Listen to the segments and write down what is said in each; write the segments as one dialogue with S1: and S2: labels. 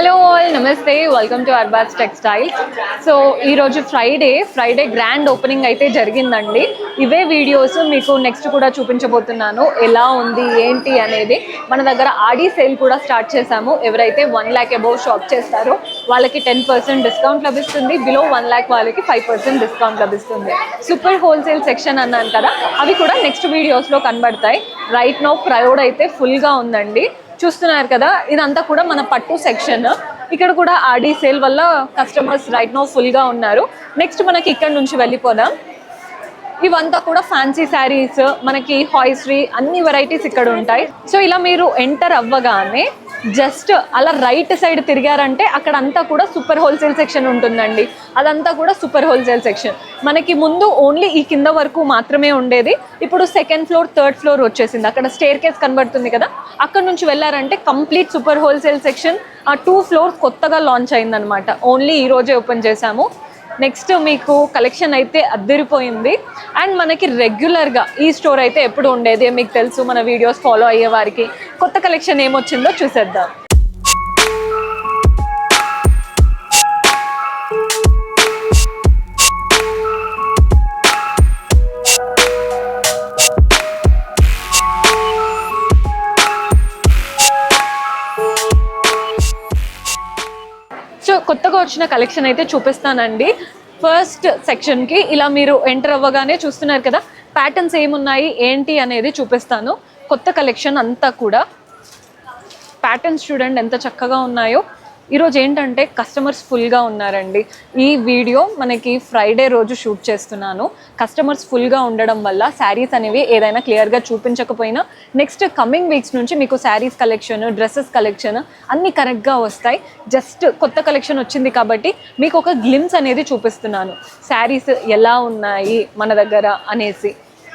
S1: Hello all నమస్తే welcome to Arbaz textiles. So ఈరోజు Friday grand opening అయితే జరిగిందండి. ఇవే వీడియోస్ మీకు నెక్స్ట్ కూడా చూపించబోతున్నాను, ఎలా ఉంది ఏంటి అనేది. మన దగ్గర ఆడి సేల్ కూడా స్టార్ట్ చేశాము. ఎవరైతే 1 lakh అబౌవ్ షాప్ చేస్తారో వాళ్ళకి 10% డిస్కౌంట్ లభిస్తుంది, బిలో 1 lakh వాళ్ళకి 5% డిస్కౌంట్ లభిస్తుంది. సూపర్ హోల్సేల్ సెక్షన్ అన్నాను కదా, అవి కూడా నెక్స్ట్ వీడియోస్లో కనబడతాయి. రైట్ నౌ క్రౌడ్ అయితే ఫుల్గా ఉందండి. చూస్తున్నారు కదా, ఇదంతా కూడా మన పట్టు సెక్షన్. ఇక్కడ కూడా ఆడి సేల్ వల్ల కస్టమర్స్ రైట్ నౌ ఫుల్గా ఉన్నారు. నెక్స్ట్ మనకి ఇక్కడ నుంచి వెళ్ళిపోదాం. ఇవంతా కూడా ఫ్యాన్సీ శారీస్, మనకి హాయిస్ట్రీ, అన్ని వెరైటీస్ ఇక్కడ ఉంటాయి. సో ఇలా మీరు ఎంటర్ అవ్వగానే జస్ట్ అలా రైట్ సైడ్ తిరిగారంటే అక్కడ అంతా కూడా సూపర్ హోల్సేల్ సెక్షన్ ఉంటుందండి. అదంతా కూడా సూపర్ హోల్సేల్ సెక్షన్. మనకి ముందు ఓన్లీ ఈ కింద వరకు మాత్రమే ఉండేది, ఇప్పుడు సెకండ్ ఫ్లోర్ థర్డ్ ఫ్లోర్ వచ్చేసింది. అక్కడ స్టేర్ కేస్ కనబడుతుంది కదా, అక్కడ నుంచి వెళ్ళారంటే కంప్లీట్ సూపర్ హోల్సేల్ సెక్షన్. ఆ 2 floors కొత్తగా లాంచ్ అయిందనమాట, ఓన్లీ ఈ రోజే ఓపెన్ చేశాము. నెక్స్ట్ మీకు కలెక్షన్ అయితే అద్దరిపోయింది. అండ్ మనకి రెగ్యులర్గా ఈ స్టోర్ అయితే ఎప్పుడు ఉండేది మీకు తెలుసు, మన వీడియోస్ ఫాలో అయ్యే వారికి. కొత్త కలెక్షన్ ఏమొచ్చిందో చూసేద్దాం. సో కొత్తగా వచ్చిన కలెక్షన్ అయితే చూపిస్తానండి. ఫస్ట్ సెక్షన్కి ఇలా మీరు ఎంటర్ అవ్వగానే చూస్తున్నారు కదా, ప్యాటర్న్స్ ఏమున్నాయి ఏంటి అనేది చూపిస్తాను. కొత్త కలెక్షన్ అంతా కూడా ప్యాటర్న్స్ చూడండి ఎంత చక్కగా ఉన్నాయో. ఈరోజు ఏంటంటే కస్టమర్స్ ఫుల్గా ఉన్నారండి. ఈ వీడియో మనకి ఫ్రైడే రోజు షూట్ చేస్తున్నాను. కస్టమర్స్ ఫుల్గా ఉండడం వల్ల శారీస్ అనేవి ఏదైనా క్లియర్గా చూపించకపోయినా నెక్స్ట్ కమింగ్ వీక్స్ నుంచి మీకు శారీస్ కలెక్షన్, డ్రెస్సెస్ కలెక్షన్ అన్నీ కరెక్ట్గా వస్తాయి. జస్ట్ కొత్త కలెక్షన్ వచ్చింది కాబట్టి మీకు ఒక గ్లిమ్స్ అనేది చూపిస్తున్నాను, శారీస్ ఎలా ఉన్నాయి మన దగ్గర అనేసి.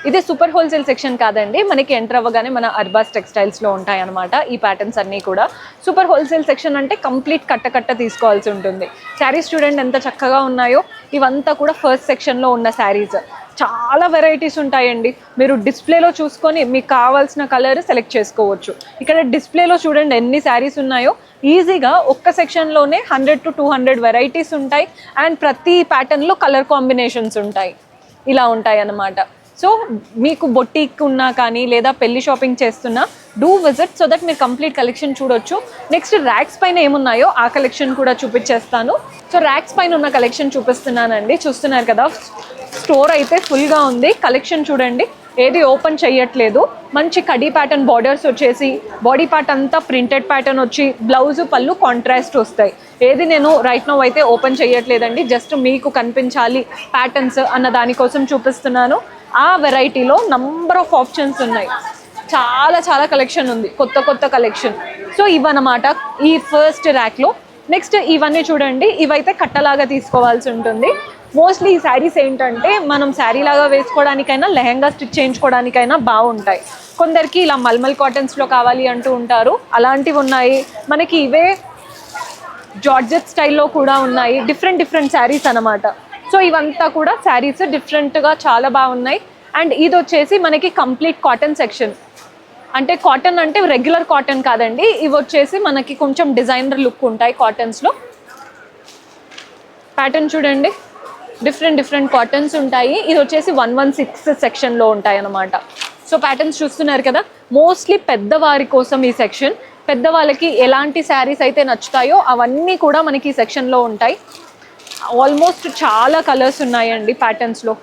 S1: ఇది సూపర్ హోల్సేల్ సెక్షన్ కాదండి, మనకి ఎంటర్ అవ్వగానే మన అర్బాస్ టెక్స్టైల్స్లో ఉంటాయి అనమాట ఈ ప్యాటర్న్స్ అన్నీ కూడా. సూపర్ హోల్సేల్ సెక్షన్ అంటే కంప్లీట్ కట్ట తీసుకోవాల్సి ఉంటుంది. శారీస్ చూడండి ఎంత చక్కగా ఉన్నాయో. ఇవంతా కూడా ఫస్ట్ సెక్షన్లో ఉన్న శారీస్. చాలా వెరైటీస్ ఉంటాయండి. మీరు డిస్ప్లేలో చూసుకొని మీకు కావాల్సిన కలర్ సెలెక్ట్ చేసుకోవచ్చు. ఇక్కడ డిస్ప్లేలో చూడండి ఎన్ని శారీస్ ఉన్నాయో. ఈజీగా ఒక్క సెక్షన్లోనే 100 to 200 వెరైటీస్ ఉంటాయి. అండ్ ప్రతి ప్యాటర్న్లో కలర్ కాంబినేషన్స్ ఉంటాయి. ఇలా ఉంటాయి అన్నమాట. సో మీకు బొటీక్ ఉన్నా కానీ లేదా పెళ్లి షాపింగ్ చేస్తున్నా డూ విజిట్, సో దట్ మీరు కంప్లీట్ కలెక్షన్ చూడొచ్చు. నెక్స్ట్ ర్యాక్స్ పైన ఏమున్నాయో ఆ కలెక్షన్ కూడా చూపించేస్తాను. సో ర్యాక్స్ పైన ఉన్న కలెక్షన్ చూపిస్తున్నానండి. చూస్తున్నారు కదా, స్టోర్ అయితే ఫుల్గా ఉంది. కలెక్షన్ చూడండి, ఏది ఓపెన్ చేయట్లేదు. మంచి కడీ ప్యాటర్న్ బార్డర్స్ వచ్చేసి, బాడీ పార్ట్ అంతా ప్రింటెడ్ ప్యాటర్న్ వచ్చి, బ్లౌజ్ పళ్ళు కాంట్రాస్ట్ వస్తాయి. ఏది నేను రైట్ నౌ అయితే ఓపెన్ చేయట్లేదండి, జస్ట్ మీకు కనిపించాలి ప్యాటర్న్స్ అన్న దానికోసం చూపిస్తున్నాను. ఆ వెరైటీలో నంబర్ ఆఫ్ ఆప్షన్స్ ఉన్నాయి, చాలా కలెక్షన్ ఉంది, కొత్త కలెక్షన్. సో ఇవన్నమాట ఈ ఫస్ట్ ర్యాక్లో. నెక్స్ట్ ఇవన్నీ చూడండి, ఇవైతే కట్టలాగా తీసుకోవాల్సి ఉంటుంది. మోస్ట్లీ ఈ శారీస్ ఏంటంటే మనం శారీ లాగా వేసుకోవడానికైనా లెహంగా స్టిచ్ చేయించుకోవడానికైనా బాగుంటాయి. కొందరికి ఇలా మల్మల్ కాటన్స్లో కావాలి అంటూ ఉంటారు, అలాంటివి ఉన్నాయి. మనకి ఇవే జార్జెట్ స్టైల్లో కూడా ఉన్నాయి. డిఫరెంట్ శారీస్ అన్నమాట. సో ఇవంతా కూడా శారీస్ డిఫరెంట్గా చాలా బాగున్నాయి. అండ్ ఇది వచ్చేసి మనకి కంప్లీట్ కాటన్ సెక్షన్. అంటే కాటన్ అంటే రెగ్యులర్ కాటన్ కాదండి, ఇవి వచ్చేసి మనకి కొంచెం డిజైనర్ లుక్ ఉంటాయి కాటన్స్లో. ప్యాటర్న్ చూడండి, డిఫరెంట్ కాటన్స్ ఉంటాయి. ఇది వచ్చేసి 116 సెక్షన్లో ఉంటాయి అన్నమాట. సో ప్యాటర్న్స్ చూస్తున్నారు కదా, మోస్ట్లీ పెద్దవారి కోసం ఈ సెక్షన్. పెద్దవాళ్ళకి ఎలాంటి శారీస్ అయితే నచ్చుతాయో అవన్నీ కూడా మనకి ఈ సెక్షన్లో ఉంటాయి. ఆల్మోస్ట్ చాలా కలర్స్ ఉన్నాయండి ప్యాటర్న్స్లో.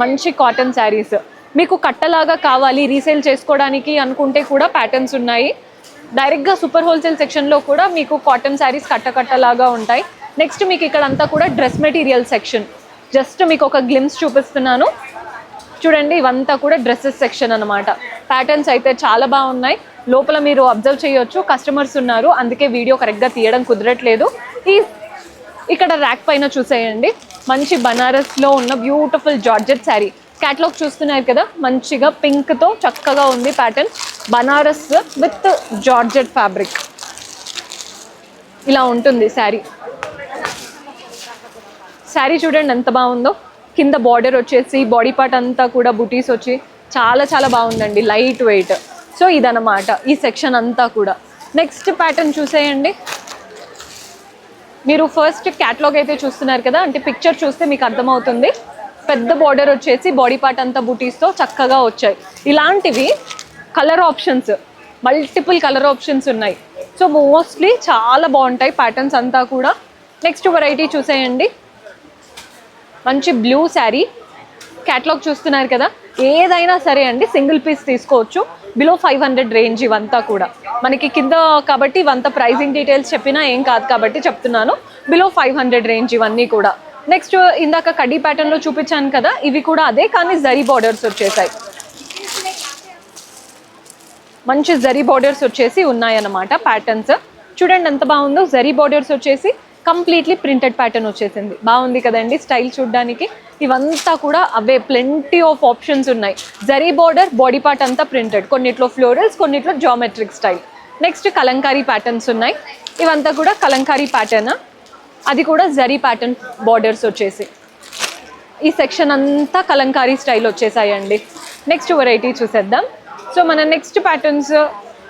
S1: మంచి కాటన్ శారీస్ మీకు కట్టలాగా కావాలి రీసేల్ చేసుకోవడానికి అనుకుంటే కూడా ప్యాటర్న్స్ ఉన్నాయి. డైరెక్ట్గా సూపర్ హోల్సేల్ సెక్షన్లో కూడా మీకు కాటన్ శారీస్ కట్టలాగా ఉంటాయి. నెక్స్ట్ మీకు ఇక్కడ అంతా కూడా డ్రెస్ మెటీరియల్ సెక్షన్. జస్ట్ మీకు ఒక గ్లిమ్స్ చూపిస్తున్నాను చూడండి. ఇవంతా కూడా డ్రెస్సెస్ సెక్షన్ అనమాట. ప్యాటర్న్స్ అయితే చాలా బాగున్నాయి. లోపల మీరు అబ్జర్వ్ చేయొచ్చు, కస్టమర్స్ ఉన్నారు, అందుకే వీడియో కరెక్ట్గా తీయడం కుదరట్లేదు. ఇక్కడ ర్యాక్ పైన చూసేయండి, మంచి బనారస్లో ఉన్న బ్యూటిఫుల్ జార్జెట్ శారీ. క్యాటలాగ్ చూస్తున్నారు కదా, మంచిగా పింక్తో చక్కగా ఉంది pattern. Banaras with georgette fabric ఇలా ఉంటుంది శారీ. శారీ చూడండి ఎంత బాగుందో. కింద బార్డర్ వచ్చేసి బాడీ పార్ట్ అంతా కూడా బుటీస్ వచ్చి చాలా బాగుందండి, లైట్ వెయిట్. సో ఇదన్నమాట ఈ సెక్షన్ అంతా కూడా. నెక్స్ట్ ప్యాటర్న్ చూసేయండి. మీరు ఫస్ట్ క్యాటలాగ్ అయితే చూస్తున్నారు కదా, అంటే పిక్చర్ చూస్తే మీకు అర్థమవుతుంది. పెద్ద బార్డర్ వచ్చేసి బాడీ పార్ట్ అంతా బూటీస్తో చక్కగా వచ్చాయి. ఇలాంటివి colour options, multiple colour options ఉన్నాయి. సో మోస్ట్లీ చాలా బాగుంటాయి ప్యాటర్న్స్ అంతా కూడా. నెక్స్ట్ వెరైటీ చూసేయండి. మంచి బ్లూ శారీ, క్యాటలాగ్ చూస్తున్నారు కదా, ఏదైనా సరే అండి సింగిల్ పీస్ తీసుకోవచ్చు. బిలో 500 రేంజ్ ఇవంతా కూడా. మనకి కింద కాబట్టి ఇవంతా ప్రైజింగ్ డీటెయిల్స్ చెప్పినా ఏం కాదు కాబట్టి చెప్తున్నాను. బిలో 500 రేంజ్ ఇవన్నీ కూడా. నెక్స్ట్ ఇందాక కడ్డీ ప్యాటర్న్లో చూపించాను కదా, ఇవి కూడా అదే కానీ జరీ బార్డర్స్ వచ్చేసాయి. మంచి జరీ బార్డర్స్ వచ్చేసి ఉన్నాయన్నమాట ప్యాటర్న్స్. చూడండి ఎంత బాగుందో, జరీ బార్డర్స్ వచ్చేసి కంప్లీట్లీ ప్రింటెడ్ ప్యాటర్న్ వచ్చేసింది. బాగుంది కదండి స్టైల్ చూడడానికి. ఇవంతా కూడా అవే ప్లెంటీ ఆఫ్ ఆప్షన్స్ ఉన్నాయి. జరీ బార్డర్, బాడీ పార్ట్ అంతా ప్రింటెడ్, కొన్నిట్లో ఫ్లోరల్స్, కొన్నిట్లో geometric style. Next Kalamkari patterns ఉన్నాయి. ఇవంతా కూడా కలంకారీ ప్యాటర్న్, అది కూడా జరీ ప్యాటర్న్ బార్డర్స్ వచ్చేసి. ఈ సెక్షన్ అంతా కలంకారీ స్టైల్ వచ్చేసాయండి. నెక్స్ట్ వెరైటీ చూసేద్దాం. సో మన నెక్స్ట్ ప్యాటర్న్స్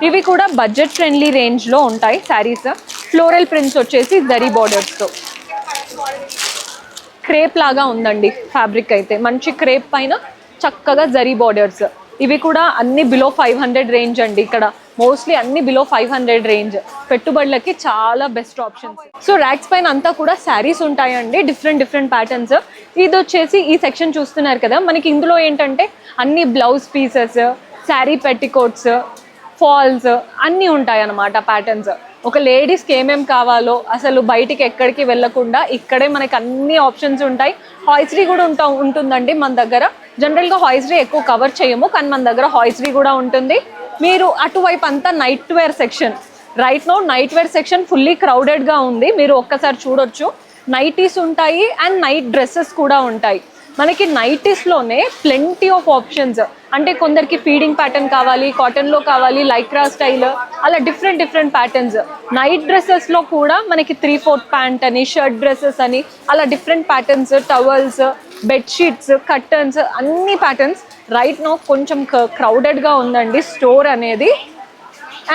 S1: ఇవి కూడా బడ్జెట్ ఫ్రెండ్లీ రేంజ్లో ఉంటాయి శారీస్. ఫ్లోరల్ ప్రింట్స్ వచ్చేసి జరీ బార్డర్స్తో, క్రేప్ లాగా ఉందండి ఫ్యాబ్రిక్ అయితే. మంచి క్రేప్ పైన చక్కగా జరీ బార్డర్స్. ఇవి కూడా అన్ని బిలో 500 రేంజ్ అండి. ఇక్కడ మోస్ట్లీ అన్ని బిలో 500 రేంజ్. పెట్టుబడులకి చాలా బెస్ట్ ఆప్షన్స్. సో ర్యాక్స్ పైన అంతా కూడా శారీస్ ఉంటాయండి, డిఫరెంట్ ప్యాటర్న్స్. ఇది వచ్చేసి ఈ సెక్షన్ చూస్తున్నారు కదా, మనకి ఇందులో ఏంటంటే అన్ని blouse pieces, sari petticoats, falls అన్నీ ఉంటాయి అన్నమాట ప్యాటర్న్స్. ఒక లేడీస్కి ఏమేమి కావాలో అసలు బయటికి ఎక్కడికి వెళ్ళకుండా ఇక్కడే మనకి అన్ని ఆప్షన్స్ ఉంటాయి. హాయిస్రీ కూడా ఉంటుందండి మన దగ్గర. జనరల్గా హాయిస్రీ ఎక్కువ కవర్ చేయము, కానీ మన దగ్గర హాయిస్రీ కూడా ఉంటుంది. మీరు అటువైపు అంతా night wear section. Right now night wear section fully క్రౌడెడ్గా ఉంది. మీరు ఒక్కసారి చూడొచ్చు. నైటీస్ ఉంటాయి అండ్ నైట్ డ్రెస్సెస్ కూడా ఉంటాయి. మనకి నైటీస్లోనే ప్లెంటీ ఆఫ్ ఆప్షన్స్. అంటే కొందరికి ఫీడింగ్ ప్యాటర్న్ కావాలి, కాటన్లో కావాలి, లైక్రా స్టైల్, అలా డిఫరెంట్ ప్యాటర్న్స్. నైట్ డ్రెస్సెస్లో కూడా మనకి 3/4 ప్యాంట్ అని, షర్ట్ డ్రెస్సెస్ అని, అలా different patterns, towels, bedsheets, curtains, అన్ని ప్యాటర్న్స్. రైట్ నో కొంచెం క్రౌడెడ్గా ఉందండి స్టోర్ అనేది.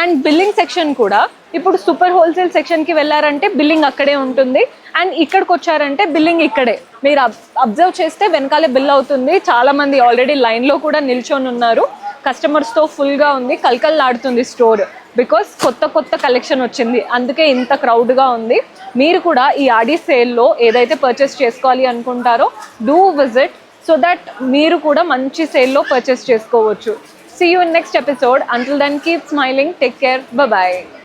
S1: అండ్ బిల్లింగ్ సెక్షన్ కూడా ఇప్పుడు సూపర్ హోల్సేల్ సెక్షన్కి వెళ్ళారంటే బిల్లింగ్ అక్కడే ఉంటుంది, అండ్ ఇక్కడికి వచ్చారంటే బిల్లింగ్ ఇక్కడే. మీరు అబ్జర్వ్ చేస్తే వెనకాలే బిల్ అవుతుంది. చాలామంది ఆల్రెడీ లైన్లో కూడా నిల్చొని ఉన్నారు. కస్టమర్స్తో ఫుల్గా ఉంది, కలకల్లాడుతుంది స్టోర్. బికాస్ కొత్త కలెక్షన్ వచ్చింది, అందుకే ఇంత క్రౌడ్గా ఉంది. మీరు కూడా ఈ ఆడి సేల్లో ఏదైతే పర్చేస్ చేసుకోవాలి అనుకుంటారో డూ విజిట్, సో దట్ మీరు కూడా మంచి సేల్లో పర్చేస్ చేసుకోవచ్చు. See you in next episode. Until then, keep smiling. Take care. Bye-bye.